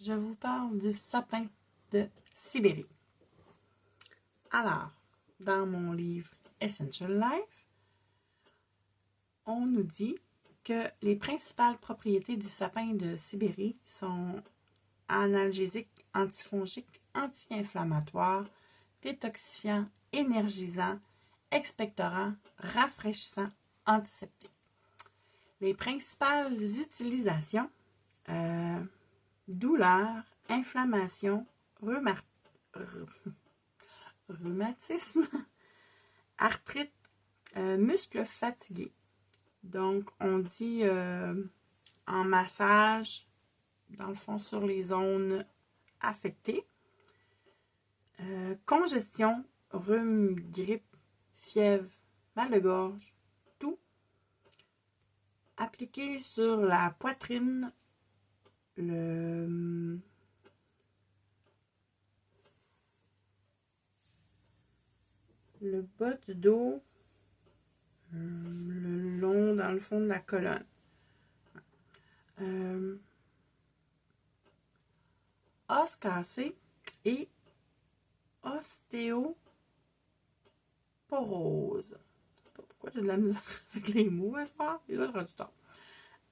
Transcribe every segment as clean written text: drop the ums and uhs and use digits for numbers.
je vous parle du sapin de Sibérie. Alors, dans mon livre Essential Life, on nous dit que les principales propriétés du sapin de Sibérie sont analgésique, antifongique, anti-inflammatoire, détoxifiant, énergisant, expectorant, rafraîchissant, antiseptique. Les principales utilisations, douleur, inflammation, rhumatisme, arthrite, muscles fatigués. Donc, on dit en massage, dans le fond, sur les zones affectées. Congestion, rhume, grippe, fièvre, mal de gorge, tout. Appliqué sur la poitrine, le bas du dos, le long dans le fond de la colonne. Os cassé et ostéoporose. Je sais pas pourquoi j'ai de la misère avec les mots à ce soir. Et là, du temps.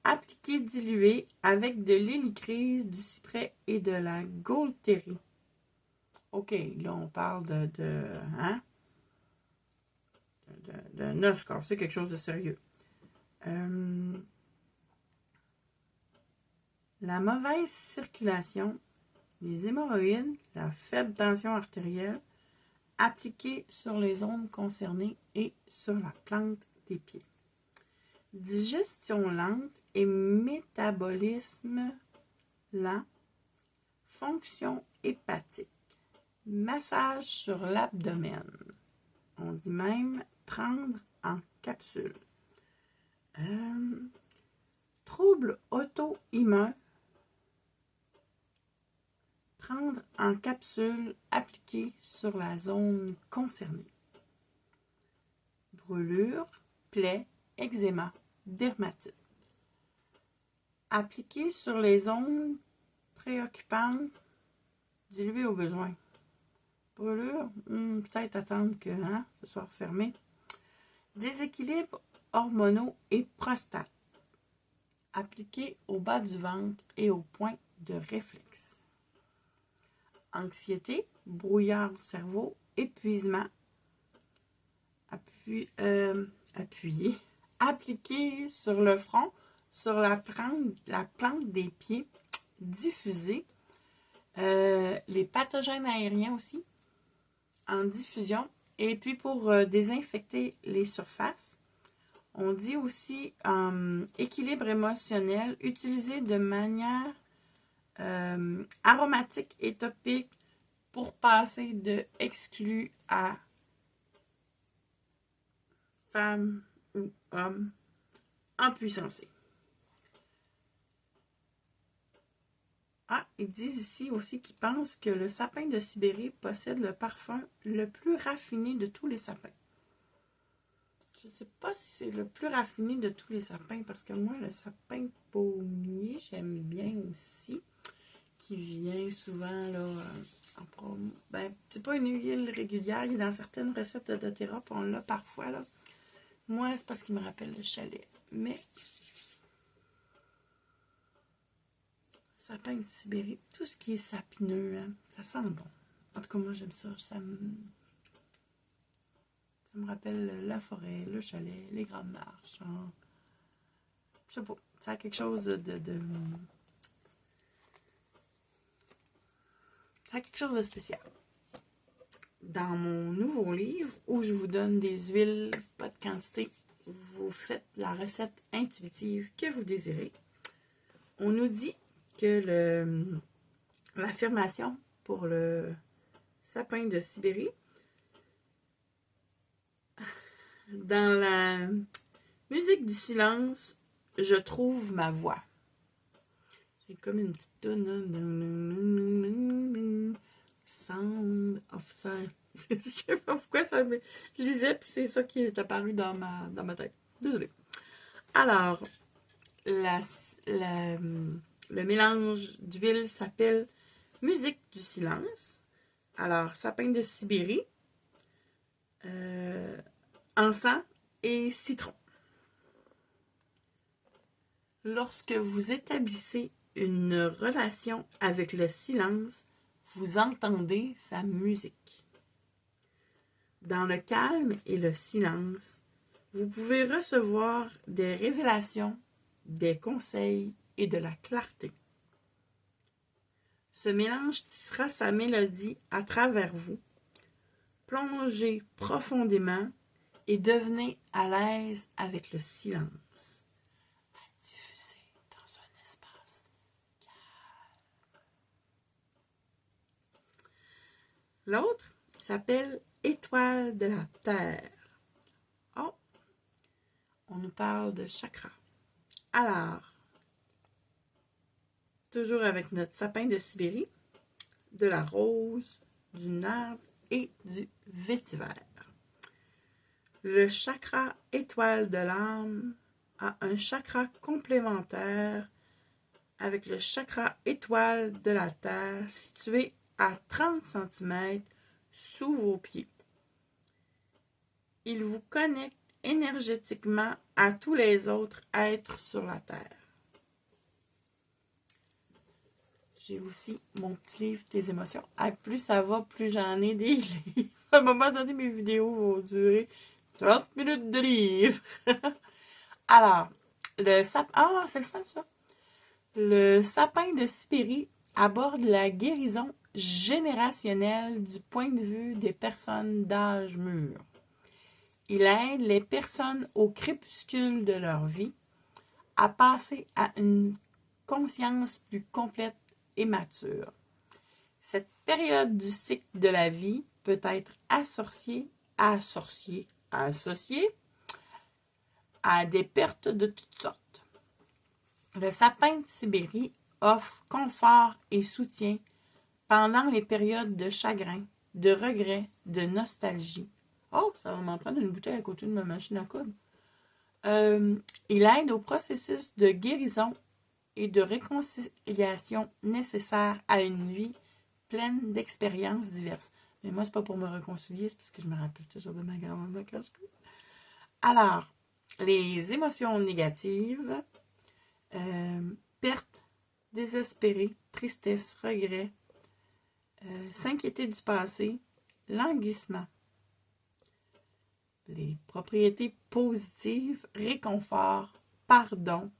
Appliqué dilué avec de l'hélicryse, du cyprès et de la gaultérie. OK, là, on parle d'un os cassé, quelque chose de sérieux. La mauvaise circulation, les hémorroïdes, la faible tension artérielle, appliquée sur les zones concernées et sur la plante des pieds. Digestion lente et métabolisme lent, fonction hépatique, massage sur l'abdomen. On dit même prendre en capsule. Troubles auto-immuns, prendre en capsule appliquée sur la zone concernée. Brûlure, plaies, eczéma, dermatite. Appliqué sur les zones préoccupantes, dilué au besoin. Brûlure, peut-être attendre que ce soit fermé. Déséquilibre hormonaux et prostate. Appliqué au bas du ventre et au point de réflexe. Anxiété, brouillard du cerveau, épuisement. Appuyé. Appliqué sur le front, sur la plante des pieds, diffusé. Les pathogènes aériens aussi, en diffusion. Et puis pour désinfecter les surfaces, on dit aussi équilibre émotionnel, utilisé de manière aromatique et topique pour passer de exclu à femme ou homme empuissancé. Ils disent ici aussi qu'ils pensent que le sapin de Sibérie possède le parfum le plus raffiné de tous les sapins. Je ne sais pas si c'est le plus raffiné de tous les sapins, parce que moi, le sapin pommier, j'aime bien aussi, qui vient souvent là, en promo. C'est pas une huile régulière, il est dans certaines recettes de doTERRA, puis on l'a parfois là. Moi, c'est parce qu'il me rappelle le chalet. Mais sapin de Sibérie, tout ce qui est sapineux, ça sent bon. En tout cas, moi, j'aime ça. Ça me rappelle la forêt, le chalet, les grandes marches. Je sais pas, ça a quelque chose ça a quelque chose de spécial. Dans mon nouveau livre, où je vous donne des huiles, pas de quantité, vous faites la recette intuitive que vous désirez. On nous dit que l'affirmation pour le sapin de Sibérie, dans la musique du silence, je trouve ma voix. J'ai comme une petite toune. Sound of silence. Je sais pas pourquoi ça me... Je lisais, puis c'est ça qui est apparu dans ma tête. Désolée. Alors, le mélange d'huile s'appelle Musique du silence. Alors, sapin de Sibérie, encens et citron. Lorsque vous établissez une relation avec le silence, vous entendez sa musique. Dans le calme et le silence, vous pouvez recevoir des révélations, des conseils et de la clarté. Ce mélange tissera sa mélodie à travers vous. Plongez profondément et devenez à l'aise avec le silence. Diffusé dans un espace calme. L'autre s'appelle Étoile de la Terre. Oh, on nous parle de chakra. Alors, toujours avec notre sapin de Sibérie, de la rose, du narde et du vétiver. Le chakra étoile de l'âme a un chakra complémentaire avec le chakra étoile de la terre situé à 30 cm sous vos pieds. Il vous connecte énergétiquement à tous les autres êtres sur la terre. J'ai aussi mon petit livre Tes émotions. Plus ça va, plus j'en ai des livres. À un moment donné, mes vidéos vont durer 30 minutes de livre. Alors, le sapin... Ah, c'est le fun, ça! Le sapin de Sibérie aborde la guérison générationnelle du point de vue des personnes d'âge mûr. Il aide les personnes au crépuscule de leur vie à passer à une conscience plus complète et mature. Cette période du cycle de la vie peut être associée à des pertes de toutes sortes. Le sapin de Sibérie offre confort et soutien pendant les périodes de chagrin, de regret, de nostalgie. Oh, ça va m'en prendre une bouteille à côté de ma machine à coudre. Il aide au processus de guérison et de réconciliation nécessaire à une vie pleine d'expériences diverses. Mais moi, c'est pas pour me réconcilier, c'est parce que je me rappelle toujours de ma grand-maman quand je peux. Alors, les émotions négatives, perte, désespéré, tristesse, regret, s'inquiéter du passé, languissement. Les propriétés positives, réconfort, pardon,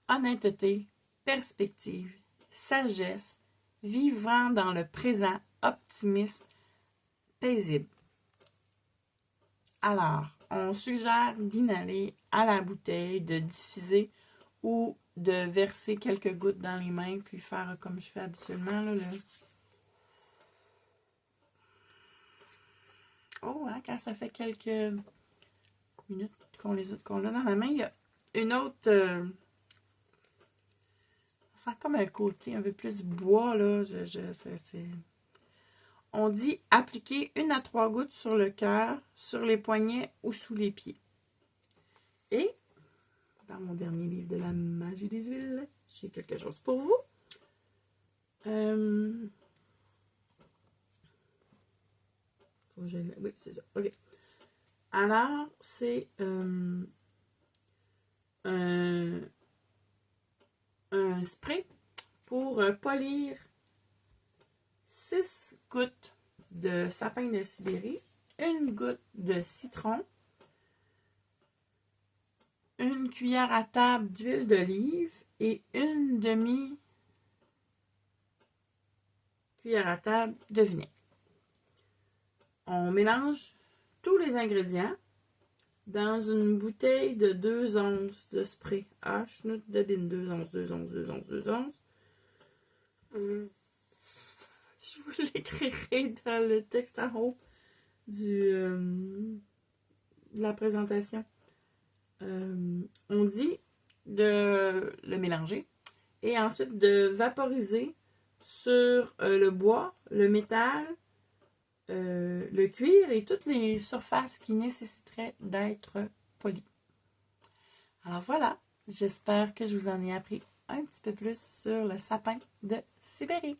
honnêteté, perspective, sagesse, vivant dans le présent, optimisme, paisible. Alors, on suggère d'inhaler à la bouteille, de diffuser ou de verser quelques gouttes dans les mains, puis faire comme je fais habituellement. Là, Oh, hein, quand ça fait quelques minutes qu'on l'a dans la main, il y a une autre... ça sent comme un côté un peu plus bois, là. On dit appliquer 1 à 3 gouttes sur le cœur, sur les poignets ou sous les pieds. Et, dans mon dernier livre de la magie des huiles, j'ai quelque chose pour vous. Oui, c'est ça. OK. Alors, c'est un spray pour polir 6 gouttes de sapin de Sibérie, 1 goutte de citron, 1 cuillère à table d'huile d'olive et 1 demi-cuillère à table de vinaigre. On mélange tous les ingrédients dans une bouteille de 2 onces de spray. Ah, chenoute de bine, 2 onces, 2 onces, 2 onces, 2 onces. Je vous l'écrirai dans le texte en haut de la présentation. On dit de le mélanger et ensuite de vaporiser sur le bois, le métal, le cuir et toutes les surfaces qui nécessiteraient d'être polies. Alors voilà, j'espère que je vous en ai appris un petit peu plus sur le sapin de Sibérie.